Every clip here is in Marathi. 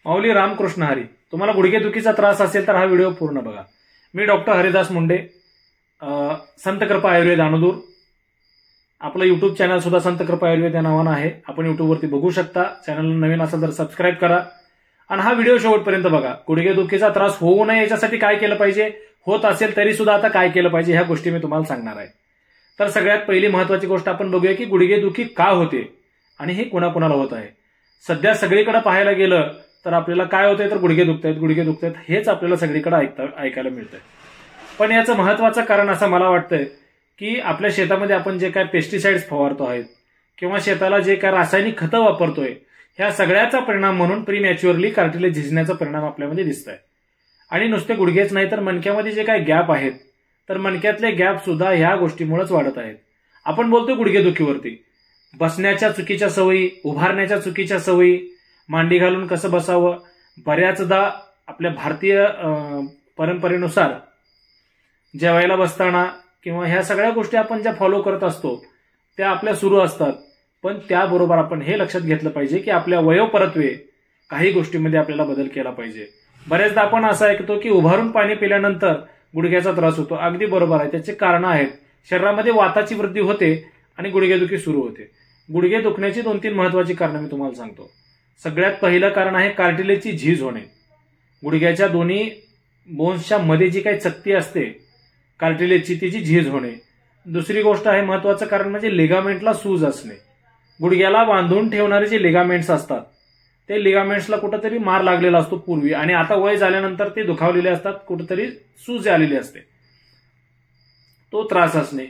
माऊली रामकृष्ण हरी. तुम्हाला गुडघेदुखीचा त्रास असेल तर हा व्हिडिओ पूर्ण बघा. मी डॉक्टर हरिदास मुंडे, संत कृपा आयुर्वेद अनुदूर. आपलं युट्यूब चॅनल सुद्धा संत कृपा आयुर्वेद या नावानं आहे. आपण युट्यूबवरती बघू शकता. चॅनल नवीन असेल तर सबस्क्राईब करा आणि हा व्हिडिओ शेवटपर्यंत बघा. गुडघेदुखीचा त्रास होऊ नये याच्यासाठी काय केलं पाहिजे, होत असेल तरी सुद्धा आता काय केलं पाहिजे, ह्या गोष्टी मी तुम्हाला सांगणार आहे. तर सगळ्यात पहिली महत्वाची गोष्ट आपण बघूया की गुडघेदुखी का होते आणि हे कोणाकोणाला होत आहे. सध्या सगळीकडे पाहायला गेलं तर आपल्याला काय होतंय तर गुडघे दुखतायत हेच आपल्याला सगळीकडे ऐकायला मिळतंय. पण याचं महत्वाचं कारण असं मला वाटतंय की आपल्या शेतामध्ये आपण जे काय पेस्टिसाइड्स फवारतो आहेत किंवा शेताला जे काय रासायनिक खतं वापरतोय, ह्या सगळ्याचा परिणाम म्हणून प्रीमॅच्युअरली कार्टिलेज झिजण्याचा परिणाम आपल्यामध्ये दिसतोय. आणि नुसते गुडघेच नाही तर मणक्यामध्ये जे काय गॅप आहेत तर मणक्यातले गॅप सुद्धा ह्या गोष्टीमुळेच वाढत आहेत. आपण बोलतोय गुडघेदुखीवरती, बसण्याच्या चुकीच्या सवयी, उभारण्याच्या चुकीच्या सवयी, मांडी घालून कसं बसावं. बऱ्याचदा आपल्या भारतीय परंपरेनुसार जेवायला बसताना किंवा ह्या सगळ्या गोष्टी आपण ज्या फॉलो करत असतो त्या आपल्या सुरू असतात. पण त्याबरोबर आपण हे लक्षात घेतलं पाहिजे की आपल्या वयोपरत्वे काही गोष्टींमध्ये आपल्याला बदल केला पाहिजे. बऱ्याचदा आपण असं ऐकतो की उभारून पाणी पिल्यानंतर गुडघ्याचा त्रास होतो. अगदी बरोबर आहे, त्याचे कारण आहेत. शरीरामध्ये वाताची वृद्धी होते आणि गुडघेदुखी सुरू होते. गुडघे दुखण्याची 2-3 महत्वाची कारणं मी तुम्हाला सांगतो. सगळ्यात पहिलं कारण आहे कार्टिलेजची झीज होणे. गुडघ्याच्या दोन्ही बोन्सच्या मध्ये जी काही चकती असते कार्टिलेजची, तिची झीज होणे. दुसरी गोष्ट आहे महत्वाचं कारण म्हणजे लिगामेंटला सूज असणे. गुडघ्याला बांधून ठेवणारे जे लिगामेंट्स असतात ते लिगामेंट्सला कुठंतरी मार लागलेला असतो पूर्वी आणि आता वय झाल्यानंतर ते दुखावलेले असतात, कुठंतरी सूज आलेली असते, तो त्रास असणे.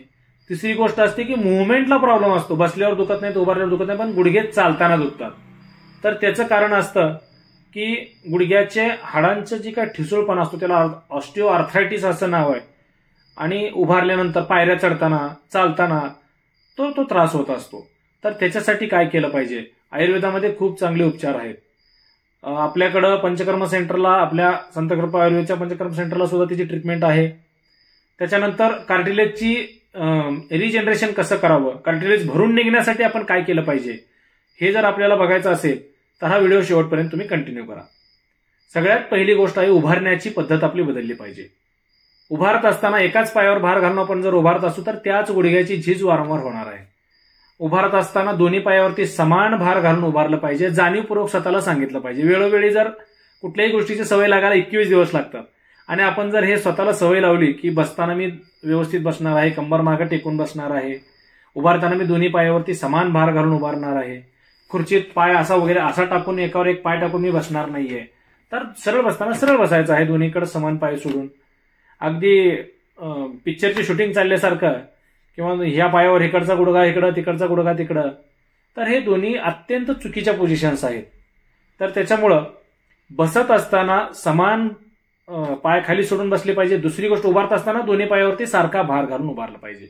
तिसरी गोष्ट असते की मुवमेंटला प्रॉब्लेम असतो. बसल्यावर दुखत नाही, उभारल्यावर दुखत नाही, पण गुडघे चालताना दुखतात. तर त्याचं कारण असतं की गुडघ्याचे हाडांचं जे काय ठिसूळपणा असतो त्याला ऑस्टिओ आर्थरायटिस असं नाव आहे आणि उभारल्यानंतर पायऱ्या चढताना चालताना तो त्रास होत असतो. तर त्याच्यासाठी काय केलं पाहिजे. आयुर्वेदामध्ये खूप चांगले उपचार आहेत. आपल्याकडं पंचकर्म सेंटरला, आपल्या संत कृपा आयुर्वेदच्या पंचकर्म सेंटरला सुद्धा त्याची ट्रीटमेंट आहे. त्याच्यानंतर कार्टिलेजची रिजनरेशन कसं करावं, कार्टिलेज भरून निघण्यासाठी आपण काय केलं पाहिजे, हे जर आपल्याला बघायचं असेल तर हा व्हिडिओ शेवटपर्यंत तुम्ही कंटिन्यू करा. सगळ्यात पहिली गोष्ट आहे उभारण्याची पद्धत आपली बदलली पाहिजे. उभारत असताना एकाच पायावर भार घालून आपण जर उभारत असू तर त्याच गुडघ्याची झीज वारंवार होणार आहे. उभारत असताना दोन्ही पायावरती समान भार घालून उभारलं पाहिजे. जाणीवपूर्वक स्वतःला सांगितलं पाहिजे. वेळोवेळी जर कुठल्याही गोष्टीची सवय लागायला 21 दिवस लागतात आणि आपण जर हे स्वतःला सवय लावली की बसताना मी व्यवस्थित बसणार आहे, कंबर मागे टेकून बसणार आहे, उभारताना मी दोन्ही पायावरती समान भार घालून उभारणार आहे, खुर्चीत पाय असा वगैरे असा टाकून एकावर एक पाय टाकून मी बसणार नाहीये, तर सरळ बसताना सरळ बसायचं आहे, दोन्हीकडे समान पाय सोडून. अगदी पिक्चरची शूटिंग चालल्यासारखं किंवा ह्या पायावर इकडचा गुडघा इकडं, तिकडचा गुडघा तिकडं, तर हे दोन्ही अत्यंत चुकीच्या पोझिशन्स आहेत. तर त्याच्यामुळं बसत असताना समान पाय खाली सोडून बसले पाहिजे. दुसरी गोष्ट, उभारत असताना दोन्ही पायावरती सारखा भार घालून उभारला पाहिजे.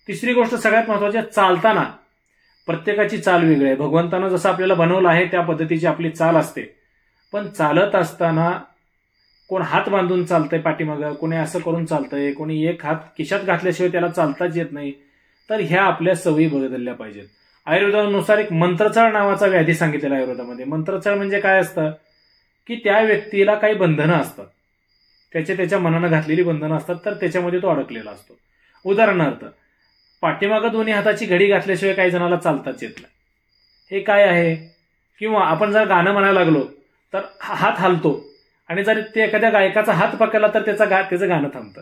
तिसरी गोष्ट सगळ्यात महत्वाची, चालताना प्रत्येकाची चाल वेगळी आहे. भगवंतानं जसं आपल्याला बनवलं आहे त्या पद्धतीची आपली चाल असते. पण चालत असताना कोण हात बांधून चालतंय पाठीमागं, कोणी असं करून चालतंय, कोणी एक हात खिशात घातल्याशिवाय त्याला चालताच येत नाही. तर ह्या आपल्या सवयी बदलल्या पाहिजेत. आयुर्वेदानुसार एक मंत्रचाळ नावाचा व्याधी सांगितलेला आयुर्वेदामध्ये. मंत्रचाळ म्हणजे काय असतं की त्या व्यक्तीला काही बंधनं असतात, त्याच्या मनानं घातलेली बंधनं असतात, तर त्याच्यामध्ये तो अडकलेला असतो. उदाहरणार्थ, पाठीमागं दोन्ही हाताची घडी घातल्याशिवाय काही जणाला चालताच येत नाही. हे काय आहे. किंवा आपण जर गाणं म्हणायला लागलो तर हात हालतो आणि जर ते एखाद्या गायकाचा हात पकडला तर त्याचं गाणं थांबतं.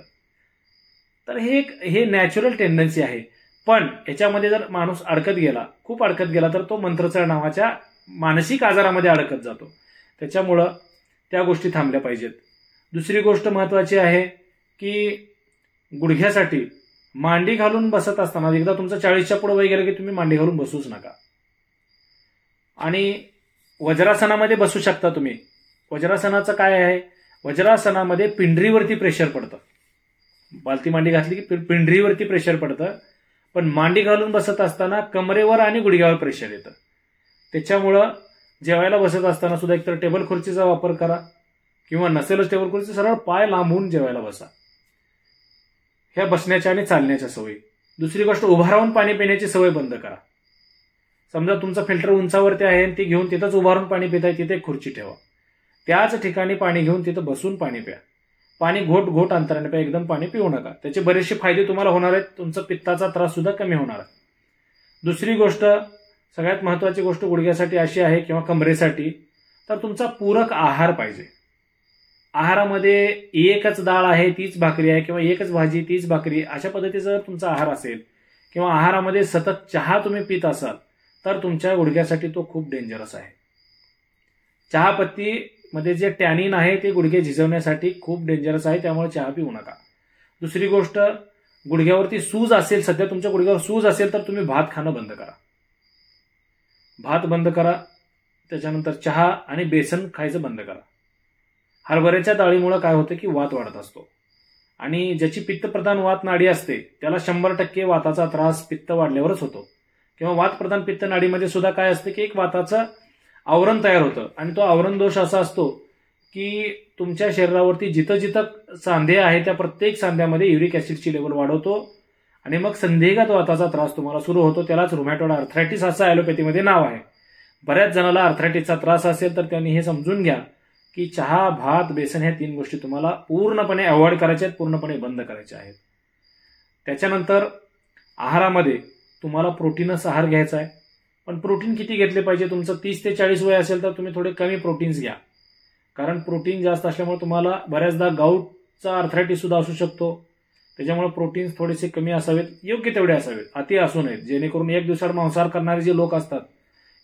तर हे नॅचरल टेंडन्सी आहे. पण याच्यामध्ये जर माणूस अडकत गेला, खूप अडकत गेला, तर तो मंत्रचाळ नावाच्या मानसिक आजारामध्ये अडकत जातो. त्याच्यामुळं त्या गोष्टी थांबल्या पाहिजेत. दुसरी गोष्ट महत्वाची आहे की गुडघ्यासाठी मांडी घालून बसत असताना, एकदा तुमचं 40च्या पुढे वय गेलं की तुम्ही मांडी घालून बसूच नका. आणि वज्रासनामध्ये बसू शकता तुम्ही. वज्रासनाचं काय आहे, वज्रासनामध्ये पिंढरीवरती प्रेशर पडतं. बालती मांडी घातली की पिंढरीवरती प्रेशर पडतं. पण मांडी घालून बसत असताना कमरेवर आणि गुडघ्यावर प्रेशर येतं. त्याच्यामुळं जेवायला बसत असताना सुद्धा एकतर टेबल खुर्चीचा वापर करा किंवा नसेलच टेबल खुर्ची, सरळ पाय लांबून जेवायला बसा. ह्या बसण्याच्या आणि चालण्याच्या सवयी. दुसरी गोष्ट, उभा राहून पाणी पिण्याची सवय बंद करा. समजा तुमचं फिल्टर उंचावरती आहे आणि ती घेऊन तिथंच उभारून पाणी पिताय, तिथे खुर्ची ठेवा. त्याच ठिकाणी पाणी घेऊन तिथं बसून पाणी प्या. पाणी घोट घोट अंतराने प्या, एकदम पाणी पिऊ नका. त्याचे बरेचसे फायदे तुम्हाला होणार आहेत. तुमचा पित्ताचा त्रास सुद्धा कमी होणार आहे. दुसरी गोष्ट, सगळ्यात महत्वाची गोष्ट गुडघ्यासाठी अशी आहे किंवा कमरेसाठी, तर तुमचा पूरक आहार पाहिजे. आहारामध्ये एकच डाळ आहे तीच भाकरी आहे किंवा एकच भाजी तीच भाकरी, अशा पद्धतीचा जर तुमचा आहार असेल किंवा आहारामध्ये सतत चहा तुम्ही पित असाल तर तुमच्या गुडघ्यासाठी तो खूप डेंजरस आहे. चहापत्तीमध्ये जे टॅनिन आहे ते गुडघे झिजवण्यासाठी खूप डेंजरस आहे, त्यामुळे चहा पिऊ नका. दुसरी गोष्ट, गुडघ्यावरती सूज असेल, सध्या तुमच्या गुडघ्यावर सूज असेल तर तुम्ही भात खाणं बंद करा. भात बंद करा. त्याच्यानंतर चहा आणि बेसन खायचं बंद करा. हरभऱ्याच्या डाळीमुळे काय होतं की वात वाढत असतो आणि ज्याची पित्तप्रधान वात नाडी असते त्याला 100% वाताचा त्रास पित्त वाढल्यावरच होतो. किंवा वातप्रधान पित्त नाडीमध्ये सुद्धा काय असतं की एक वाताचं आवरण तयार होतं आणि तो आवरण दोष असा असतो की तुमच्या शरीरावरती जिथं जिथं सांधे आहे त्या प्रत्येक सांध्यामध्ये युरिक ऍसिडची लेवल वाढवतो आणि मग संधिगत वाताचा त्रास तुम्हाला सुरू होतो. त्यालाच रुमॅटॉइड आर्थरायटिस असं ॲलोपॅथीमध्ये नाव आहे. बऱ्याच जणांना आर्थरायटिसचा त्रास असेल तर त्यांनी हे समजून घ्या की चहा, भात, बेसन ह्या 3 गोष्टी तुम्हाला पूर्णपणे अवॉइड करायच्या आहेत, पूर्णपणे बंद करायच्या आहेत. त्याच्यानंतर आहारामध्ये तुम्हाला प्रोटीनच आहार घ्यायचा आहे. पण प्रोटीन किती घेतले पाहिजे? तुमचं 30 ते 40 वय असेल तर तुम्ही थोडे कमी प्रोटीन्स घ्या, कारण प्रोटीन जास्त असल्यामुळे तुम्हाला बऱ्याचदा गाऊटचा आर्थरायटिस सुद्धा असू शकतो. त्याच्यामुळे प्रोटीन्स थोडेसे कमी असावेत, योग्य तेवढे असावेत, अति असू नयेत. जेणेकरून एक दिवसाआड मांसाहार करणारे जे लोक असतात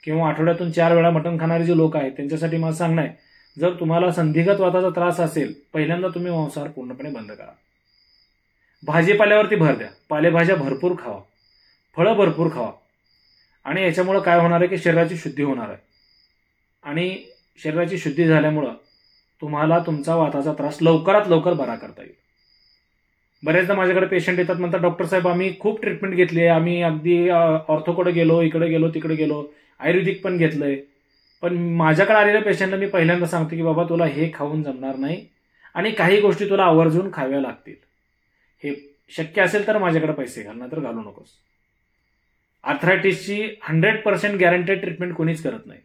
किंवा आठवड्यातून 4 वेळा मटण खाणारे जे लोक आहेत त्यांच्यासाठी मला सांगणं आहे, जर तुम्हाला संधिगत वाताचा त्रास असेल, पहिल्यांदा तुम्ही मांसाहार पूर्णपणे बंद करा. भाजीपाल्यावरती भर द्या. पालेभाज्या भरपूर खावा, फळं भरपूर खावा आणि याच्यामुळे काय होणार आहे की शरीराची शुद्धी होणार आहे आणि शरीराची शुद्धी झाल्यामुळं तुम्हाला तुमचा वाताचा त्रास लवकरात लवकर बरा करता येईल. बरेचदा माझ्याकडे पेशंट येतात, म्हणतात डॉक्टर साहेब आम्ही खूप ट्रीटमेंट घेतली आहे, आम्ही अगदी ऑर्थोकडे गेलो, इकडे गेलो, तिकडे गेलो, आयुर्वेदिक पण घेतलंय, पण माझ्याकडे आलेल्या पेशंटला मी पहिल्यांदा सांगतो की बाबा तुला हे खाऊन जमणार नाही आणि काही गोष्टी तुला आवर्जून खाव्या लागतील. हे शक्य असेल तर माझ्याकडे पैसे घाल, नाहीतर घालू नकोस. आर्थरायटिसची 100% गॅरंटेड ट्रीटमेंट कोणीच करत नाही.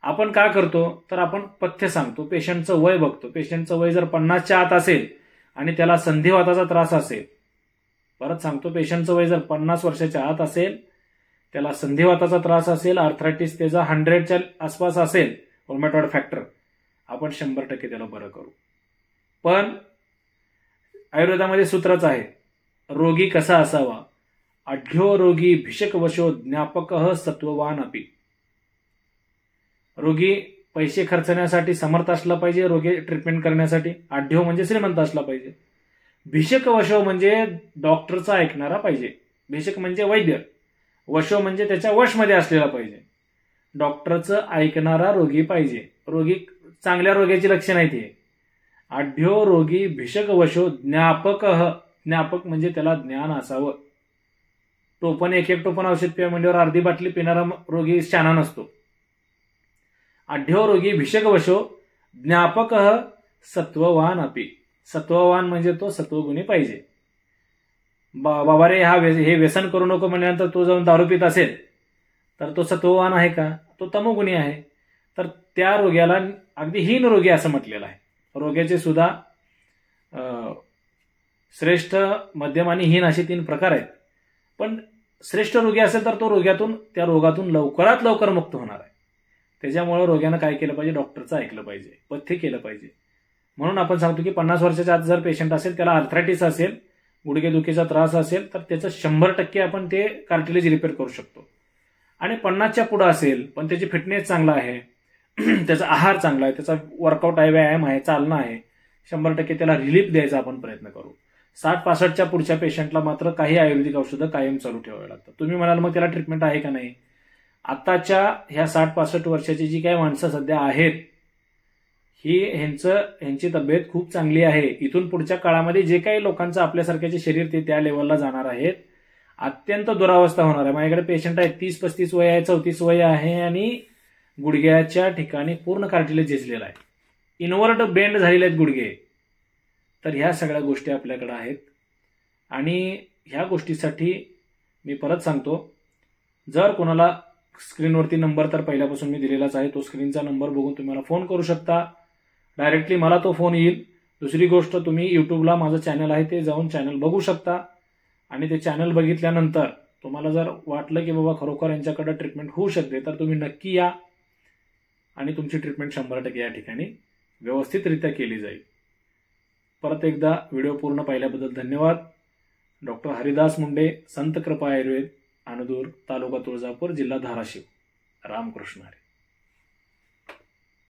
आपण काय करतो तर आपण पथ्य सांगतो, पेशंटचं वय बघतो. पेशंटचं वय जर 50च्या आत असेल आणि त्याला संधिवाताचा त्रास असेल, परत सांगतो, पेशंटचं वय जर 50 वर्षाच्या आत असेल, त्याला संधिवाताचा त्रास असेल, आर्थरायटिस त्याचा 100च्या आसपास असेल, रुमॅटॉइड फॅक्टर, आपण 100% त्याला बरं करू. पण आयुर्वेदामध्ये सूत्रच आहे, रोगी कसा असावा? आढ्यो रोगी भिषक वशो ज्ञापकः सत्ववान अपि. रोगी पैसे खर्चण्यासाठी समर्थ असला पाहिजे, रोगी ट्रीटमेंट करण्यासाठी. आढ्यो म्हणजे श्रीमंत असला पाहिजे. भिषक वशो म्हणजे डॉक्टरचा ऐकणारा पाहिजे. भिषक म्हणजे वैद्य, वशो म्हणजे त्याच्या वशमध्ये असलेला पाहिजे. डॉक्टरचं ऐकणारा रोगी पाहिजे. रोगी चांगल्या रोग्याची लक्षणं आहेत हे. आढ्यो रोगी भिषक वशो ज्ञापकः. ज्ञापक म्हणजे त्याला ज्ञान असावं. टोपण एक टोपण औषध पिया म्हणजे अर्धी बाटली पिणारा रोगी शाना नसतो. आढ्यो रोगी भिषक वशो ज्ञापकः सत्ववान अपि. सत्ववान म्हणजे तो सत्वगुणी पाहिजे. बाबा रे हे व्यसन करू नको म्हणल्यानंतर तो जाऊन दारू पित असेल तर तो सत्ववान आहे का? तो तमोगुणी आहे. तर त्या रोग्याला अगदी हीन रोगी असं म्हटलेलं आहे. रोग्याचे सुद्धा श्रेष्ठ, मध्यम आणि हीन असे 3 प्रकार आहेत. पण श्रेष्ठ रोगी असेल तर तो त्या रोगातून लवकरात लवकर मुक्त होणार आहे. त्याच्यामुळे रोग्यानं काय केलं पाहिजे? डॉक्टरचं ऐकलं पाहिजे, पथ्य केलं पाहिजे. म्हणून आपण सांगतो की 50 वर्षाच्या आत जर पेशंट असेल, त्याला आर्थरायटिस असेल, गुडघेदुखीचा त्रास असेल, तर त्याचं 100% आपण ते कार्टिलेज रिपेअर करू शकतो. आणि 50च्या पुढे असेल पण त्याची फिटनेस चांगला आहे, त्याचा आहार चांगला आहे, त्याचा वर्कआउट आहे, व्यायाम आहे, चालणं आहे, 100% त्याला रिलीफ द्यायचा आपण प्रयत्न करू. 60-65च्या पुढच्या पेशंटला मात्र काही आयुर्वेदिक औषधं कायम चालू ठेवावी लागतात. तुम्ही म्हणाल मग त्याला ट्रीटमेंट आहे का नाही? आताच्या ह्या 60-65 वर्षाची जी काही माणसं सध्या आहेत, ह्यांची तब्येत खूप चांगली आहे. इथून पुढच्या काळामध्ये जे काही लोकांचं आपल्यासारख्याचे शरीर ते त्या लेवलला जाणार आहेत, अत्यंत दुरावस्था होणार आहे. माझ्याकडे पेशंट आहेत 30-35 वय आहे, 34 वय आहे आणि गुडघ्याच्या ठिकाणी पूर्ण कार्टिलेज झिजलेला आहे, इनवर्ट बेंड झालेले आहेत गुडघे. तर ह्या सगळ्या गोष्टी आपल्याकडे आहेत आणि ह्या गोष्टीसाठी मी परत सांगतो, जर कोणाला स्क्रीनवरती नंबर तर पहिल्यापासून मी दिलेलाच आहे, तो स्क्रीनचा नंबर बघून तुम्हाला फोन करू शकता. डायरेक्टली मला तो फोन येईल. दुसरी गोष्ट, तुम्ही यूट्यूबला माझं चॅनल आहे ते जाऊन चॅनल बघू शकता आणि ते चॅनल बघितल्यानंतर तुम्हाला जर वाटलं की बाबा खरोखर यांच्याकडे ट्रीटमेंट होऊ शकते तर तुम्ही नक्की या आणि तुमची ट्रीटमेंट 100% या ठिकाणी व्यवस्थितरित्या केली जाईल. परत एकदा व्हिडिओ पूर्ण पाहिल्याबद्दल धन्यवाद. डॉक्टर हरिदास मुंडे, संत कृपा आयुर्वेद, अनदूर, तालुका तुळजापूर, जिल्हा धाराशिव. रामकृष्ण हरी.